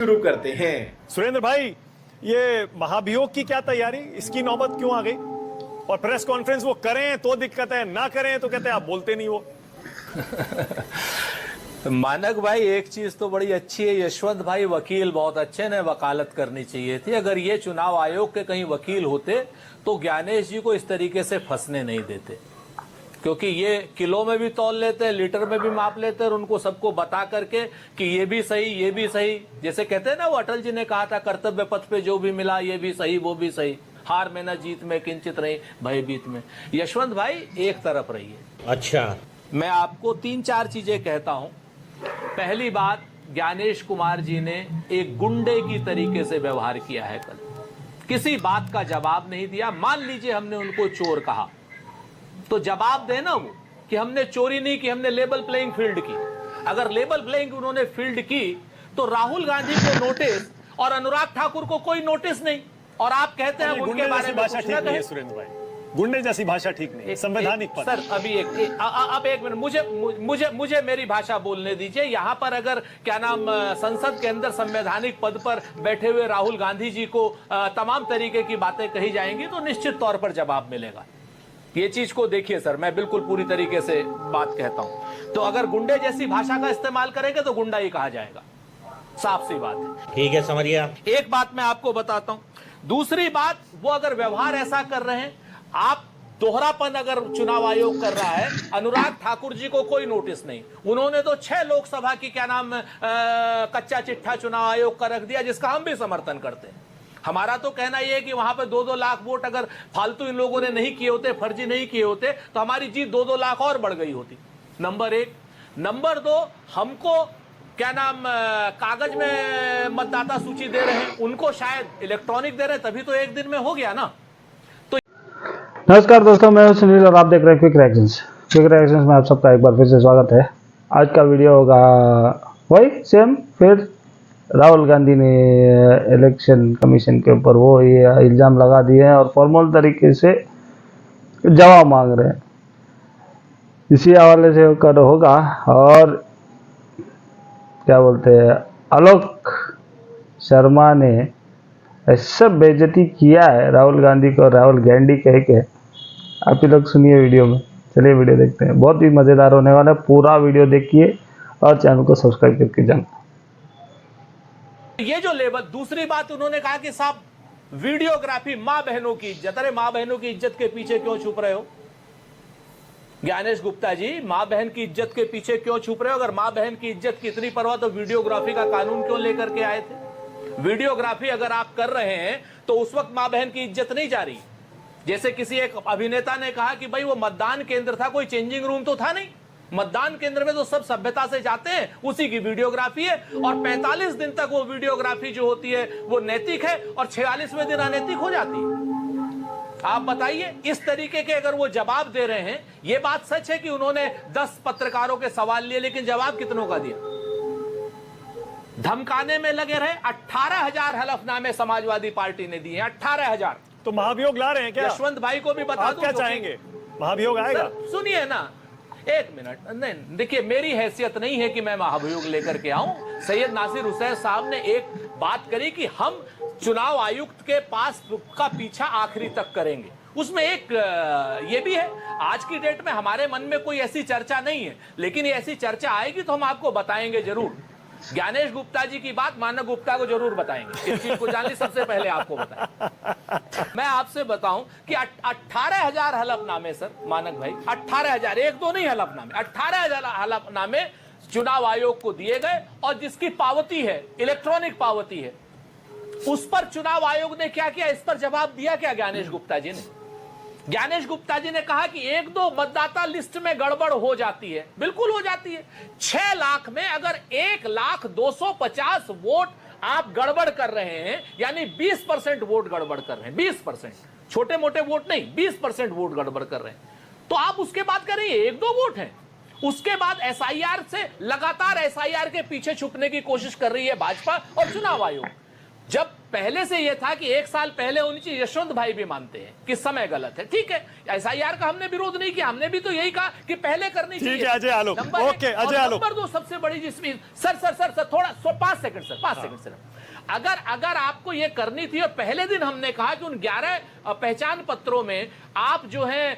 शुरू करते हैं। सुरेंद्र भाई, ये महाभियोग की क्या तैयारी, इसकी नौबत क्यों आ गई? और प्रेस कॉन्फ्रेंस वो करें तो दिक्कत है, ना करें तो कहते हैं आप बोलते नहीं हो। मानक भाई, एक चीज तो बड़ी अच्छी है, यशवंत भाई वकील बहुत अच्छे ने, वकालत करनी चाहिए थी। अगर ये चुनाव आयोग के कहीं वकील होते तो ज्ञानेश जी को इस तरीके से फंसने नहीं देते, क्योंकि ये किलो में भी तौल लेते हैं, लीटर में भी माप लेते हैं और उनको सबको बता करके कि ये भी सही, ये भी सही। जैसे कहते हैं ना, वो अटल जी ने कहा था, कर्तव्य पथ पे जो भी मिला ये भी सही वो भी सही, हार में न जीत में किंचित रही भयभीत में। यशवंत भाई एक तरफ रहिए। अच्छा, मैं आपको 3-4 चीजें कहता हूं। पहली बात, ज्ञानेश कुमार जी ने एक गुंडे की तरीके से व्यवहार किया है। कल किसी बात का जवाब नहीं दिया। मान लीजिए हमने उनको चोर कहा तो जवाब देना वो कि हमने चोरी नहीं की, हमने लेवल प्लेइंग फील्ड की। अगर लेवल प्लेइंग उन्होंने फील्ड की तो राहुल गांधी को नोटिस और अनुराग ठाकुर को कोई नोटिस नहीं, और आप कहते हैं उनके बारे में भाषा कुछ ठीक ना नहीं है। कहें। सुरेंद्र भाई, गुंडे जैसी भाषा ठीक नहीं है, संवैधानिक पद। सर अभी अब एक मिनट, मुझे मेरी भाषा बोलने दीजिए। यहां पर अगर क्या नाम संसद के अंदर संवैधानिक पद पर बैठे हुए राहुल गांधी जी को तमाम तरीके की बातें कही जाएंगी तो निश्चित तौर पर जवाब मिलेगा। ये चीज को देखिए सर, मैं बिल्कुल पूरी तरीके से बात कहता हूं। तो अगर गुंडे जैसी भाषा का इस्तेमाल करेंगे तो गुंडा ही कहा जाएगा, साफ सी बात है। ठीक है, समझ गया। एक बात मैं आपको बताता हूं। दूसरी बात, वो अगर व्यवहार ऐसा कर रहे हैं, आप दोहरापन अगर चुनाव आयोग कर रहा है, अनुराग ठाकुर जी को कोई नोटिस नहीं, उन्होंने तो 6 लोकसभा की क्या नाम कच्चा चिट्ठा चुनाव आयोग का रख दिया, जिसका हम भी समर्थन करते हैं। हमारा तो कहना यह है कि वहां पे 2-2 लाख वोट अगर फालतू इन लोगों ने नहीं किए होते, फर्जी नहीं किए होते, तो हमारी जीत 2-2 लाख और बढ़ गई होती। नंबर 1। नंबर 2, हमको क्या नाम कागज में मतदाता सूची दे रहे हैं, उनको शायद इलेक्ट्रॉनिक दे रहे हैं, तभी तो एक दिन में हो गया ना। नमस्कार दोस्तों, मैं हूं सुनील और आप देख रहे हैं क्विक रिएक्शंस। क्विक रिएक्शंस में आप सबका एक बार फिर से स्वागत है। आज का वीडियो होगा वही सेम, फिर राहुल गांधी ने इलेक्शन कमीशन के ऊपर वो ये इल्ज़ाम लगा दिए हैं और फॉर्मल तरीके से जवाब मांग रहे हैं। इसी हवाले से कर होगा। और क्या बोलते हैं, आलोक शर्मा ने ऐसा बेइज्जती किया है राहुल गांधी को, राहुल गांधी कह के। आप ही लोग सुनिए वीडियो में। चलिए वीडियो देखते हैं, बहुत ही मज़ेदार होने वाला है। पूरा वीडियो देखिए और चैनल को सब्सक्राइब करके जाना। ये जो लेवल, दूसरी बात उन्होंने कहा कि साहब वीडियोग्राफी, मां बहनों की इज्जत। अरे मां बहनों की इज्जत के पीछे क्यों छुप रहे हो ज्ञानेश गुप्ता जी? मां बहन की इज्जत के पीछे क्यों छुप रहे हो? अगर मां बहन की इज्जत की इतनी परवाह तो वीडियोग्राफी का कानून क्यों लेकर के आए थे? वीडियोग्राफी अगर आप कर रहे हैं तो उस वक्त मां बहन की इज्जत नहीं जा रही। जैसे किसी एक अभिनेता ने कहा कि भाई वो मतदान केंद्र था, कोई चेंजिंग रूम तो था नहीं। मतदान केंद्र में तो सब सभ्यता से जाते हैं, उसी की वीडियोग्राफी है। और 45 दिन तक वो वीडियोग्राफी जो होती है वो नैतिक है और 46वें दिन अनैतिक हो जाती है। आप बताइए, इस तरीके के अगर वो जवाब दे रहे हैं, ये बात सच है कि उन्होंने 10 पत्रकारों के सवाल लिए, लेकिन जवाब कितनों का दिया? धमकाने में लगे रहे। 18,000 हलफनामे समाजवादी पार्टी ने दिए, 18,000। तो महाभियोग ला रहे हैं क्या? यशवंत भाई को भी बता आप दूं क्या तो चाहेंगे, महाभियोग आएगा? सुनिए ना, एक मिनट। नहीं देखिए, मेरी हैसियत नहीं है कि मैं महाभियोग लेकर के आऊं। सैयद नासिर हुसैन साहब ने एक बात करी कि हम चुनाव आयुक्त के पास का पीछा आखिरी तक करेंगे। उसमें एक ये भी है, आज की डेट में हमारे मन में कोई ऐसी चर्चा नहीं है, लेकिन ऐसी चर्चा आएगी तो हम आपको बताएंगे जरूर। ज्ञानेश गुप्ता जी की बात मानक गुप्ता को जरूर बताएंगे। इस चीज को जानने सबसे पहले आपको बताएं। मैं आपसे बताऊं कि 18,000 हलफनामे सर, मानक भाई, 18,000, 1-2 नहीं हलफनामे, 18,000 हलफनामे चुनाव आयोग को दिए गए और जिसकी पावती है, इलेक्ट्रॉनिक पावती है, उस पर चुनाव आयोग ने क्या किया? इस पर जवाब दिया क्या ज्ञानेश गुप्ता जी ने? ज्ञानेश गुप्ता जी ने कहा कि 1-2 मतदाता लिस्ट में गड़बड़ हो जाती है। बिल्कुल हो जाती है। 6 लाख में अगर 1,250 वोट आप गड़बड़ कर रहे हैं, यानी 20% वोट गड़बड़ कर रहे हैं, 20%, छोटे मोटे वोट नहीं, 20% वोट गड़बड़ कर रहे हैं, तो आप उसके बाद कह रहे हैं 1-2 वोट हैं। उसके बाद एसआईआर से लगातार एसआईआर के पीछे छुपने की कोशिश कर रही है भाजपा और चुनाव आयोग। जब पहले से यह था कि 1 साल पहले होनी चाहिए, यशवंत भाई भी मानते हैं कि समय गलत है, ठीक है, एसआईआर का हमने विरोध नहीं किया, हमने भी तो यही कहा कि पहले करनी चाहिए। ठीक है अजय आलोक, नंबर एक। ओके अजय और आलोक, नंबर 2 सबसे बड़ी जिसमें सर थोड़ा 5 सेकंड सर, अगर आपको ये करनी थी और पहले दिन हमने कहा कि उन 11 पहचान पत्रों में आप जो है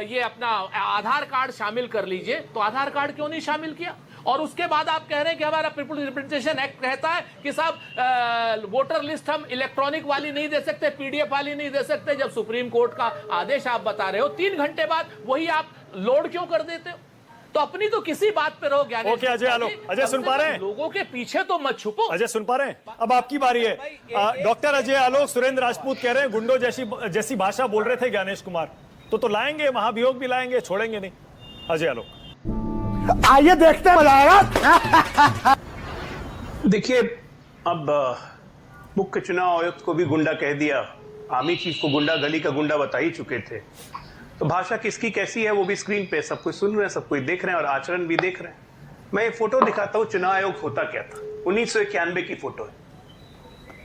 ये अपना आधार कार्ड शामिल कर लीजिए, तो आधार कार्ड क्यों नहीं शामिल किया? और उसके बाद आप कह रहे हैं कि हमारा पीपुल्स रिप्रेजेंटेशन एक्ट कहता है कि साहब वोटर लिस्ट हम इलेक्ट्रॉनिक वाली नहीं दे सकते, पीडीएफ वाली नहीं दे सकते। जब सुप्रीम कोर्ट का आदेश आप बता रहे हो, 3 घंटे बाद वही आप लोड क्यों कर देते हो? तो अपनी तो किसी बात पे रहो ज्ञानेश। ओके अजय आलोक, अजय सुन पा रहे हैं? लोगों के पीछे तो मत छुपो। अजय सुन पा रहे हैं? अब आपकी बारी है। डॉक्टर अजय आलोक, सुरेंद्र राजपूत कह रहे हैं गुंडों जैसी भाषा बोल रहे थे ज्ञानेश कुमार, तो लाएंगे, महाभियोग भी लाएंगे, छोड़ेंगे नहीं। अजय आलोक, आइए देखते हैं, मजा आएगा। देखिए, अब मुख्य चुनाव आयुक्त को भी गुंडा कह दिया, आर्मी चीफ को गुंडा, गली का गुंडा बता ही चुके थे, तो भाषा किसकी कैसी है वो भी स्क्रीन पे सब कुछ सुन रहे हैं, सब कुछ देख रहे हैं और आचरण भी देख रहे हैं। मैं ये फोटो दिखाता हूँ, चुनाव आयोग होता क्या था। 1991 की फोटो है।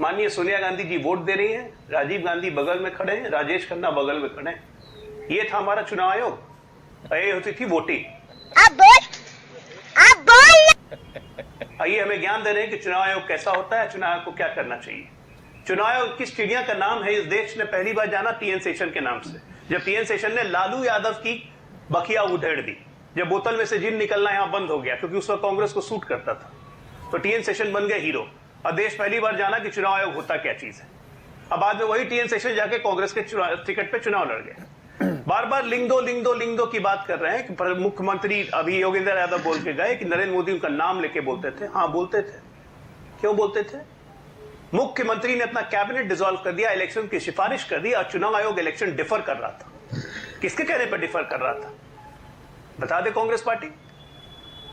माननीय सोनिया गांधी जी वोट दे रही हैं, राजीव गांधी बगल में खड़े हैं, राजेश खन्ना बगल में खड़े हैं। ये था हमारा चुनाव आयोग। ये होती थी वोटिंग। आप बोल आइए हमें ज्ञान दे रहे हैं कि चुनाव आयोग कैसा होता है, चुनाव आयोग को क्या करना चाहिए। चुनाव आयोग किस चिड़िया का नाम है इस देश ने पहली बार जाना? टीएन शेषन के नाम से। जब टीएन शेषन ने लालू यादव की बखिया उधेड़ दी, जब बोतल में से जिन निकलना यहां बंद हो गया क्योंकि उस वक्त कांग्रेस को सूट करता था, तो टीएन शेषन बन गए हीरो और देश पहली बार जाना कि चुनाव आयोग होता क्या चीज है। अब बाद में वही टीएन शेषन जाके कांग्रेस के टिकट पे चुनाव लड़ गए। बार बार लिंग दो की बात कर रहे हैं कि मुख्यमंत्री अभी योगेंद्र यादव बोल के गए कि नरेंद्र मोदी उनका नाम लेके बोलते थे। हाँ बोलते थे। क्यों बोलते थे? मुख्यमंत्री ने अपना कैबिनेट डिसॉल्व कर दिया, इलेक्शन की सिफारिश कर दी और चुनाव आयोग इलेक्शन डिफर कर रहा था। किसके कहने पर डिफर कर रहा था? बता दे Congress party.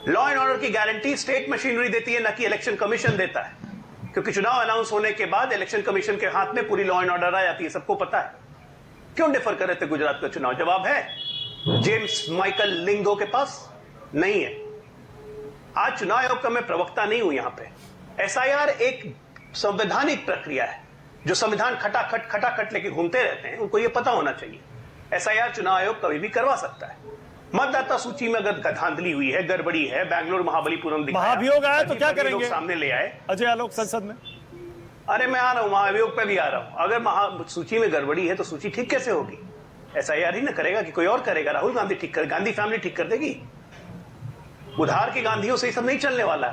Law and order की गारंटी स्टेट मशीनरी देती है, न कि इलेक्शन कमीशन देता है, क्योंकि चुनाव अनाउंस होने के बाद इलेक्शन कमीशन के हाथ में पूरी लॉ एंड ऑर्डर आ जाती है, सबको पता है। क्यों डिफर कर रहे थे गुजरात का चुनाव? जवाब है जेम्स माइकल लिंगदो के पास नहीं है। आज चुनाव आयोग का मैं प्रवक्ता नहीं हूं यहां पे। एसआईआर एक संवैधानिक प्रक्रिया है, जो संविधान खटाखट लेके घूमते रहते हैं, उनको यह पता होना चाहिए। एसआईआर चुनाव आयोग कभी भी करवा सकता है। मतदाता सूची में अगर धांधली हुई है, गड़बड़ी है, बैंगलोर महाबलीपुरम महाभियोग आया तो क्या करेंगे? सामने ले आए अजय आलोक संसद में। अरे मैं आ रहा हूं, महाभियोग पे भी आ रहा हूं। अगर सूची में गड़बड़ी है तो सूची ठीक कैसे होगी? एसआईआर ही ना करेगा कि कोई और करेगा? राहुल गांधी ठीक कर, गांधी फैमिली ठीक कर देगी? उधार की गांधियों से सब नहीं चलने वाला।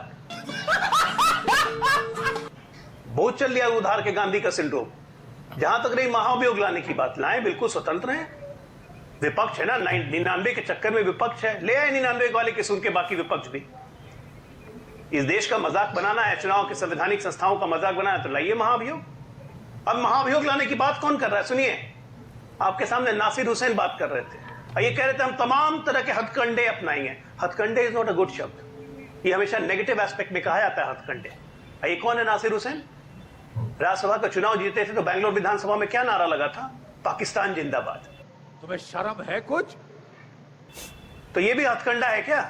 बहुत चल लिया उधार के गांधी का सिंड्रोम। जहां तक रही महाभियोग लाने की बात, लाए, बिल्कुल स्वतंत्र है। विपक्ष है ना, 99 के चक्कर में विपक्ष है, ले आए 99 वाले के सुन के बाकी विपक्ष भी। इस देश का मजाक बनाना है, चुनाव के संवैधानिक संस्थाओं का मजाक बनाना है, तो लाइए महाभियोग। अब महाभियोग लाने की बात कौन कर रहा है? सुनिए, आपके सामने नासिर हुसैन बात कर रहे थे, ये कह रहे थे हम तमाम तरह के हथकंडे अपनाएंगे। हथकंडे इज नॉट अ गुड शब्द, ये हमेशा नेगेटिव एस्पेक्ट में कहा जाता है हथकंडे। ये कौन है नासिर हुसैन? राज्यसभा का चुनाव जीते थे तो बैंगलोर विधानसभा में क्या नारा लगा था? पाकिस्तान जिंदाबाद। तुम्हें शर्म है कुछ? तो ये भी हथकंडा है क्या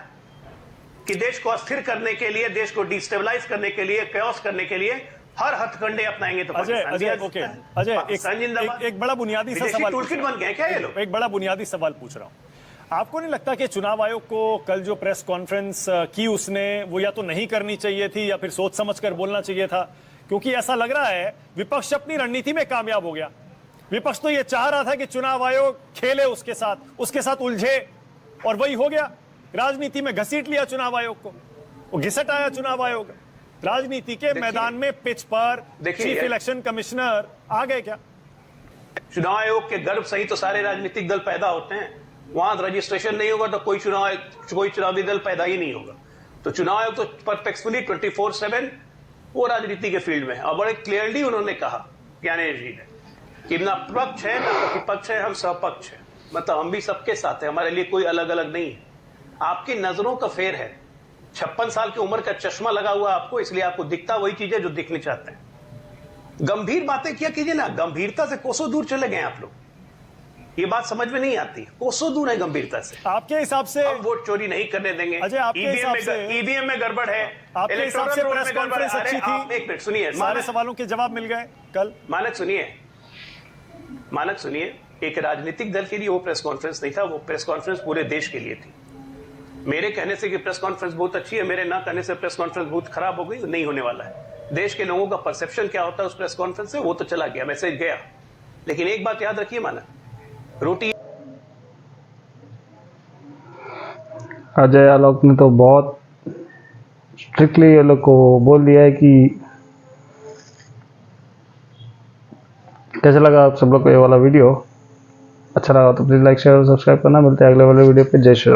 कि देश को अस्थिर करने के लिए, देश को डिस्टेबलाइज करने के लिए, कैओस करने के लिए हर हथकंडे अपनाएंगे? तो अजय ओके अजय, एक बड़ा बुनियादी सा सवाल बन गया क्या ये लोग? एक बड़ा बुनियादी सवाल पूछ रहा हूं। आपको नहीं लगता कि चुनाव आयोग को कल जो प्रेस कॉन्फ्रेंस की उसने वो या तो नहीं करनी चाहिए थी या फिर सोच समझ कर बोलना चाहिए था? क्योंकि ऐसा लग रहा है विपक्ष अपनी रणनीति में कामयाब हो गया। विपक्ष तो ये चाह रहा था कि चुनाव आयोग खेले उसके साथ उलझे, और वही हो गया। राजनीति में घसीट लिया चुनाव आयोग को, वो घिसट आया चुनाव आयोग। राजनीति के मैदान में पिच पर चीफ इलेक्शन कमिश्नर आ गए क्या? चुनाव आयोग के गर्भ से ही तो सारे राजनीतिक दल पैदा होते हैं। वहां रजिस्ट्रेशन नहीं होगा तो कोई चुनावी दल पैदा ही नहीं होगा। तो चुनाव आयोग तो परफेक्टली 24/7 वो राजनीति के फील्ड में है। और बड़े क्लियरली उन्होंने कहा, ज्ञानेश जी ने, कि ना पक्ष है ना प्रतिपक्ष है, हम सहपक्ष है। मतलब हम भी सबके साथ हैं, हमारे लिए कोई अलग अलग नहीं है। आपकी नजरों का फेर है, 56 साल की उम्र का चश्मा लगा हुआ आपको, इसलिए आपको दिखता वही चीजें जो दिखनी चाहते हैं। गंभीर बातें किया कीजिए ना, गंभीरता से कोसों दूर चले गए आप लोग। ये बात समझ में नहीं आती, कोसों दूर है गंभीरता से। आपके हिसाब से अब वोट चोरी नहीं करने देंगे। अजय, आपके हिसाब से ईवीएम में गड़बड़ है, आपके हिसाब से प्रेस कॉन्फ्रेंस अच्छी थी? आप एक मिनट सुनिए, सारे सवालों के जवाब मिल गए कल? मानक सुनिए, एक राजनीतिक दल के लिए वो प्रेस कॉन्फ्रेंस नहीं था, वो प्रेस कॉन्फ्रेंस पूरे देश के लिए थी। मेरे कहने से कि प्रेस कॉन्फ्रेंस बहुत अच्छी है, मेरे ना कहने से प्रेस कॉन्फ्रेंस बहुत खराब हो गई, नहीं होने वाला है। देश के लोगों का परसेप्शन क्या होता है उस प्रेस कॉन्फ्रेंस से, वो तो चला गया, मैसेज गया। लेकिन एक बात याद रखिए मानक, रोटी अजय आलोक ने तो बहुत स्ट्रिक्टली ये लोग को बोल दिया है कि कैसा लगा आप सब लोग को ये वाला वीडियो? अच्छा लगा तो प्लीज़ लाइक शेयर और सब्सक्राइब करना। मिलते हैं अगले वाले वीडियो पे। जय श्री राम।